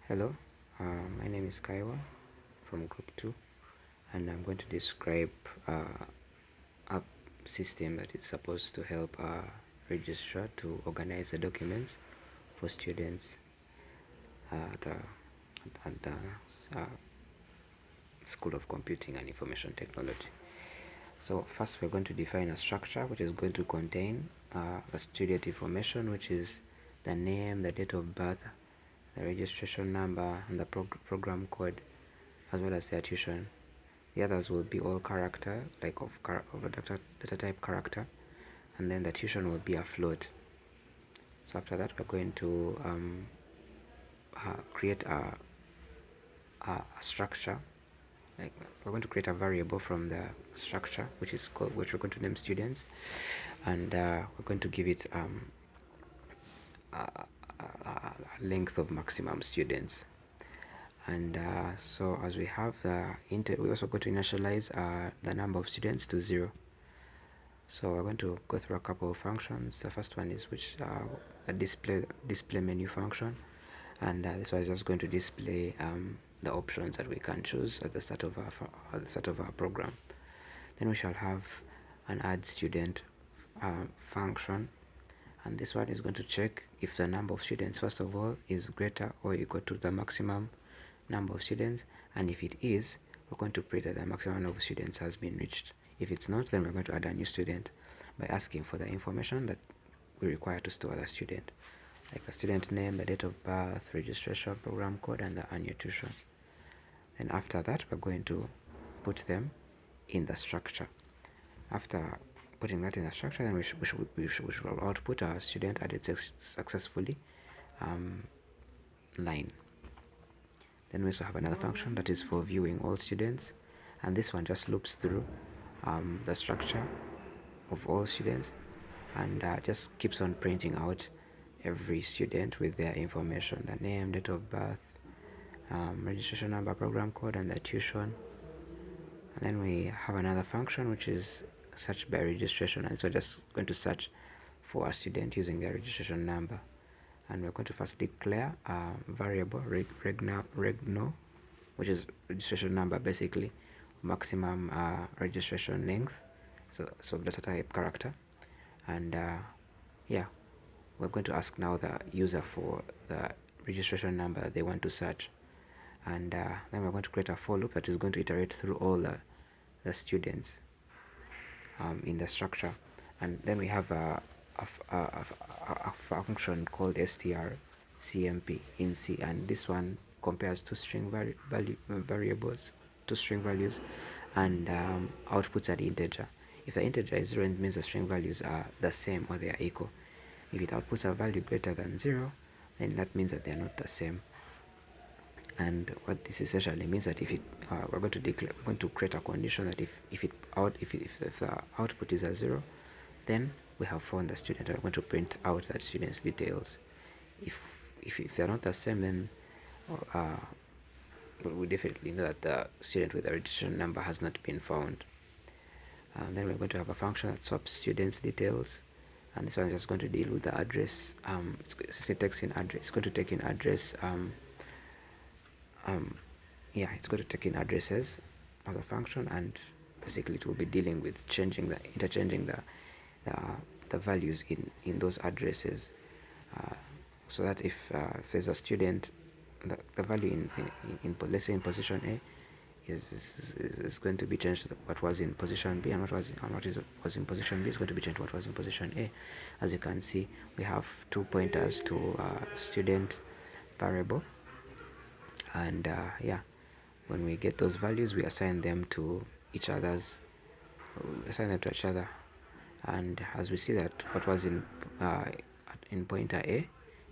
Hello, my name is Kaiwa from Group 2, and I'm going to describe a system that is supposed to help a registrar to organize the documents for students at the uh, School of Computing and Information Technology. So first we're going to define a structure which is going to contain the student information, which is the name, the date of birth, the registration number, and the program code, as well as their tuition. The others will be all character, like of a data type character, and then the tuition will be a float. So after that, we're going to create a structure. Like we're going to create a variable from the structure, which we're going to name students, and we're going to give it a length of maximum students. And so as we have we're also going to initialize the number of students to 0. So we're going to go through a couple of functions. The first one is a display menu function, and this one is just going to display the options that we can choose at the start of our program. Then we shall have an add student function, and this one is going to check if the number of students first of all is greater or equal to the maximum number of students, and if it is, we're going to print that the maximum number of students has been reached. If it's not, then we're going to add a new student by asking for the information that we require to store the student, like the student name, the date of birth, registration, program code, and the annual tuition. And after that, we're going to put them in the structure. After putting that in the structure, then we should output our student added successfully line. Then we also have another function that is for viewing all students, and this one just loops through the structure of all students and just keeps on printing out every student with their information, the name, date of birth, registration number, program code, and the tuition. And then we have another function which is search by registration, and so just going to search for a student using their registration number. And we're going to first declare a variable regno, which is registration number, basically maximum registration length, so data type character. And yeah, we're going to ask now the user for the registration number they want to search, and then we're going to create a for loop that is going to iterate through all the students in the structure. And then we have a function called strcmp in C, and this one compares two string variables, two string values, and outputs an integer. If the integer is 0, it means the string values are the same or they are equal. If it outputs a value greater than 0, then that means that they are not the same. And what this essentially means that if we're going to create a condition that if the output is a 0, then we have found the student. We're going to print out that student's details. If they're not the same, then we definitely know that the student with the registration number has not been found. Then we're going to have a function that swaps students' details, and this one is just going to deal with the address. It's going to take in address. It's going to take in addresses as a function, and basically it will be dealing with interchanging the values in those addresses, so that if there's a student, the value let's say in position A is going to be changed to what was in position B, and what was in position B is going to be changed to what was in position A. As you can see, we have two pointers to student variable, and when we get those values, we assign them to each other, and as we see that what was in pointer A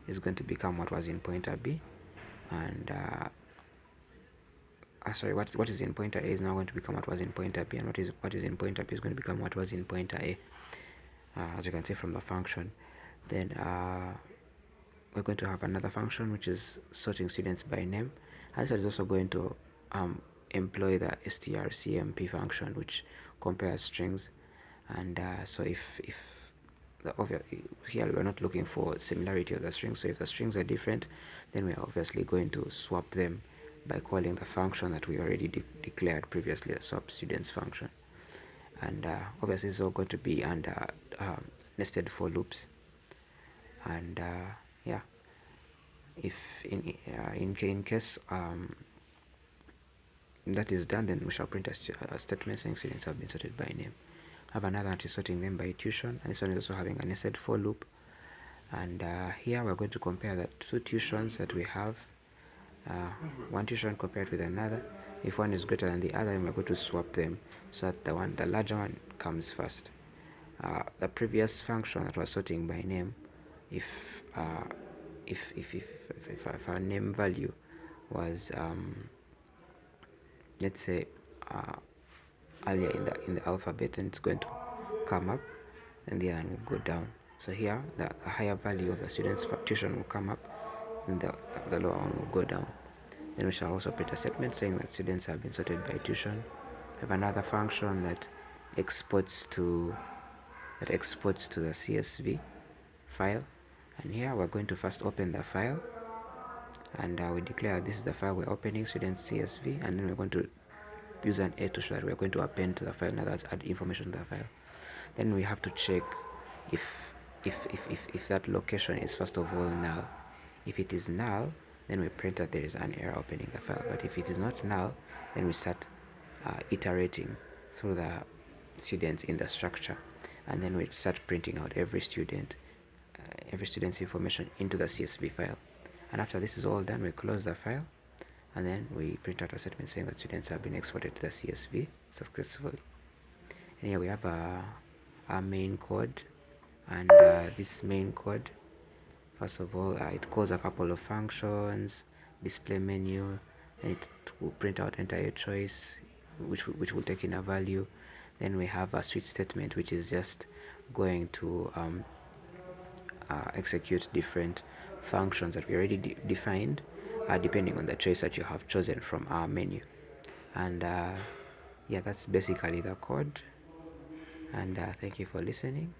is going to become what was in pointer B, and what is in pointer A is now going to become what was in pointer B, and what is in pointer B is going to become what was in pointer A, as you can see from the function. Then we're going to have another function which is sorting students by name, and this is also going to employ the strcmp function, which compares strings. And so if here we're not looking for similarity of the strings. So if the strings are different, then we're obviously going to swap them by calling the function that we already declared previously, the swap students function. And obviously it's all going to be under nested for loops. And yeah, if in case that is done, then we shall print a statement saying students have been sorted by name. I have another anti-sorting them by tuition, and this one is also having a nested for loop. And here we're going to compare the two tuitions that we have, one tuition compared with another. If one is greater than the other, then we're going to swap them so that the larger one comes first. The previous function that was sorting by name, if our name value was let's say earlier in the alphabet, and it's going to come up, and the other one will go down. So here the higher value of the student's tuition will come up, and the lower one will go down. Then we shall also print a statement saying that students have been sorted by tuition. We have another function that exports to the CSV file, and here we're going to first open the file, and we declare this is the file we're opening, students CSV, and then we're going to use an A to show that we're going to append to the file, in other words, add information to the file. Then we have to check if that location is first of all null. If it is null, then we print that there is an error opening the file. But if it is not null, then we start iterating through the students in the structure, and then we start printing out every student's information into the CSV file. And after this is all done, we close the file, and then we print out a statement saying that students have been exported to the CSV successfully. And here we have our main code, and this main code, first of all, it calls a couple of functions, display menu, and it will print out enter your choice, which will take in a value. Then we have a switch statement, which is just going to execute different functions that we already defined, depending on the choice that you have chosen from our menu. And yeah, that's basically the code. And thank you for listening.